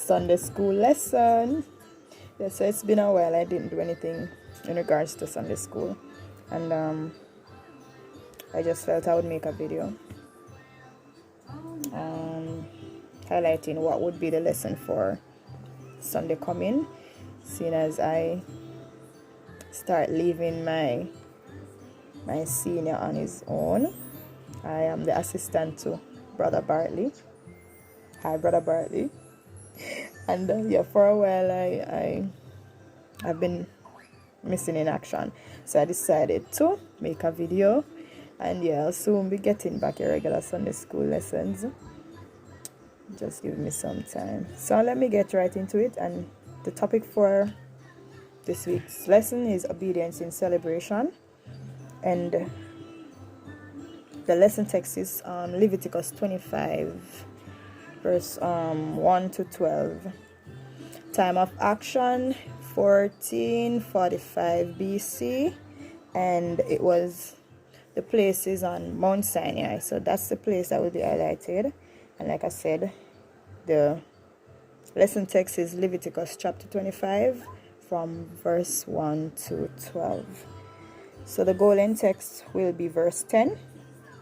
Sunday school lesson. Yeah, so it's been a while. I didn't do anything in regards to Sunday school, and I just felt I would make a video highlighting what would be the lesson for Sunday coming, seeing as I start leaving my senior on his own. I am the assistant to Brother Bartley. Hi, Brother Bartley. And yeah, for a while I've been missing in action, so I decided to make a video, and yeah, I'll soon be getting back your regular Sunday school lessons. Just give me some time. So let me get right into it, and the topic for this week's lesson is obedience in celebration, and the lesson text is Leviticus 25 verse 1 to 12. Time of action 1445 BC, and it was, the place is on Mount Sinai, so that's the place that will be highlighted. And like I said, the lesson text is Leviticus chapter 25 from verse 1 to 12. So the golden text will be verse 10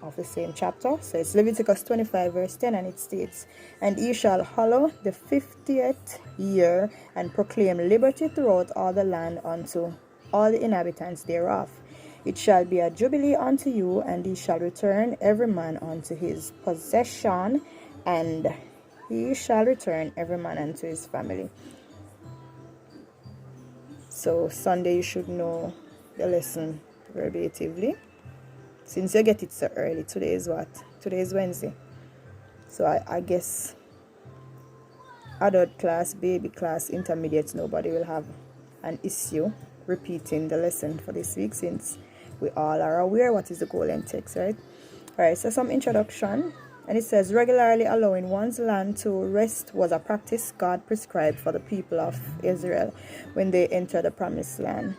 of the same chapter. So it's Leviticus 25 verse 10, and it states, "And ye shall hallow the 50th year, and proclaim liberty throughout all the land unto all the inhabitants thereof. It shall be a jubilee unto you, and ye shall return every man unto his possession, and he shall return every man unto his family." So Sunday you should know the lesson verbatively, since you get it so early. Today is what? Today is Wednesday. So I guess adult class, baby class, intermediate, nobody will have an issue repeating the lesson for this week, since we all are aware what is the golden text, right? Alright, so some introduction. And it says, regularly allowing one's land to rest was a practice God prescribed for the people of Israel when they entered the promised land.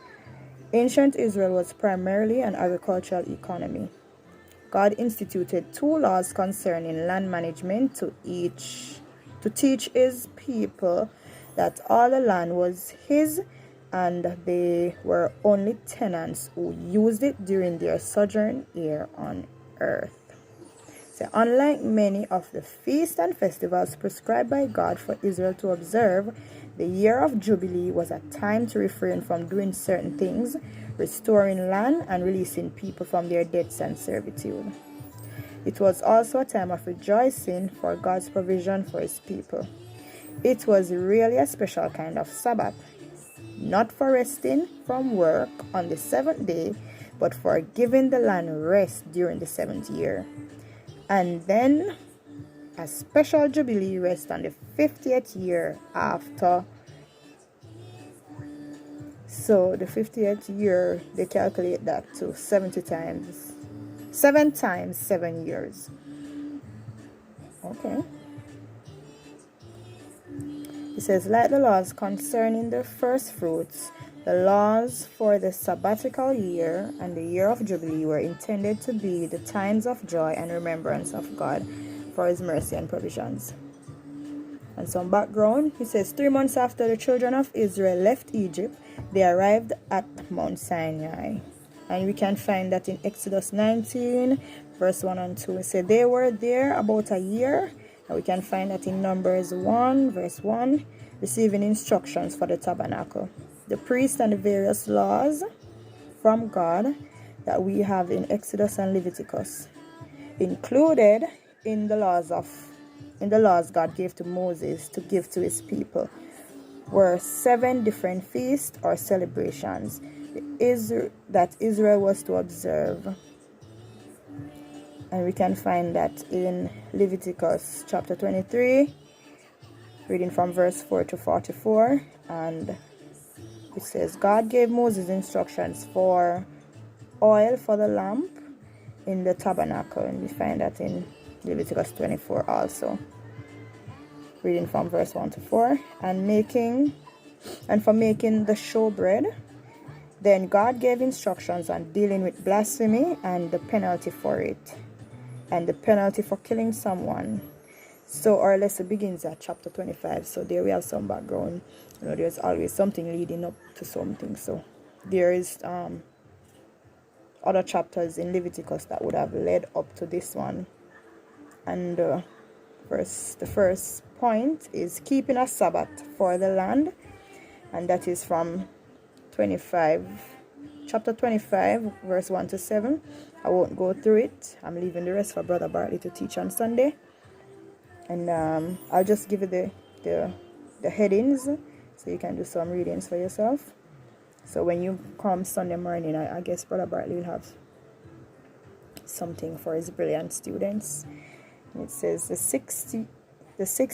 Ancient Israel was primarily an agricultural economy. God instituted 2 laws concerning land management to teach his people that all the land was his, and they were only tenants who used it during their sojourn here on earth. So unlike many of the feasts and festivals prescribed by God for Israel to observe, the year of Jubilee was a time to refrain from doing certain things, restoring land, and releasing people from their debts and servitude. It was also a time of rejoicing for God's provision for his people. It was really a special kind of Sabbath, not for resting from work on the 7th day, but for giving the land rest during the 7th year. And then a special Jubilee rest on the 50th year after. So the 50th year, they calculate that to 7 times 7 years. Okay. It says, like the laws concerning the first fruits, the laws for the sabbatical year and the year of Jubilee were intended to be the times of joy and remembrance of God for his mercy and provisions. And some background, it says 3 months after the children of Israel left Egypt, they arrived at Mount Sinai. And we can find that in Exodus 19, verse 1 and 2. It said they were there about a year. And we can find that in Numbers 1, verse 1, receiving instructions for the tabernacle. The priests and the various laws from God that we have in Exodus and Leviticus, included in the laws God gave to Moses to give to his people, were 7 different feasts or celebrations that Israel was to observe. And we can find that in Leviticus chapter 23, reading from verse 4 to 44, and it says, God gave Moses instructions for oil for the lamp in the tabernacle, and we find that in Leviticus 24 also, reading from verse 1 to 4, and for making the showbread. Then God gave instructions on dealing with blasphemy and the penalty for it, and the penalty for killing someone. So our lesson begins at chapter 25. So there we have some background. There's always something leading up to something. So there is other chapters in Leviticus that would have led up to this one. And the first point is keeping a Sabbath for the land. And that is from chapter 25, verse 1 to 7. I won't go through it. I'm leaving the rest for Brother Bartley to teach on Sunday. And I'll just give you the headings so you can do some readings for yourself. So when you come Sunday morning, I guess Brother Bartley will have something for his brilliant students. It says the 6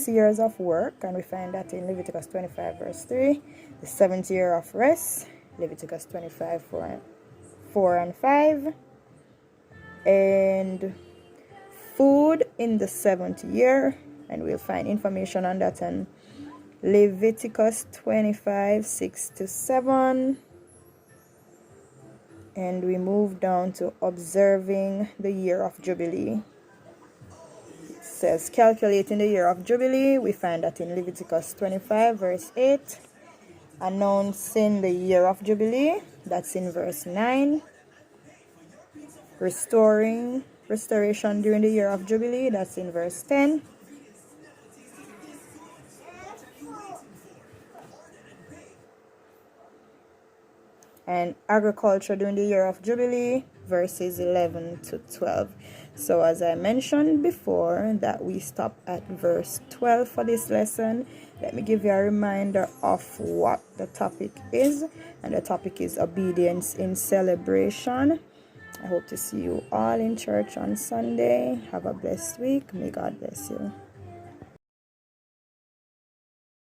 years of work, and we find that in Leviticus 25 verse 3. The 7th year of rest, Leviticus 25 4 and 5. And food in the 7th year, and we'll find information on that in Leviticus 25 6 to 7. And we move down to observing the year of Jubilee. It says calculating the year of Jubilee. We find that in Leviticus 25 verse 8. Announcing the year of Jubilee, that's in verse 9. Restoration during the year of Jubilee, that's in verse 10. And agriculture during the year of Jubilee, verses 11 to 12. So as I mentioned before that we stop at verse 12 for this lesson, let me give you a reminder of what the topic is. And the topic is obedience in celebration. I hope to see you all in church on Sunday. Have a blessed week. May God bless you.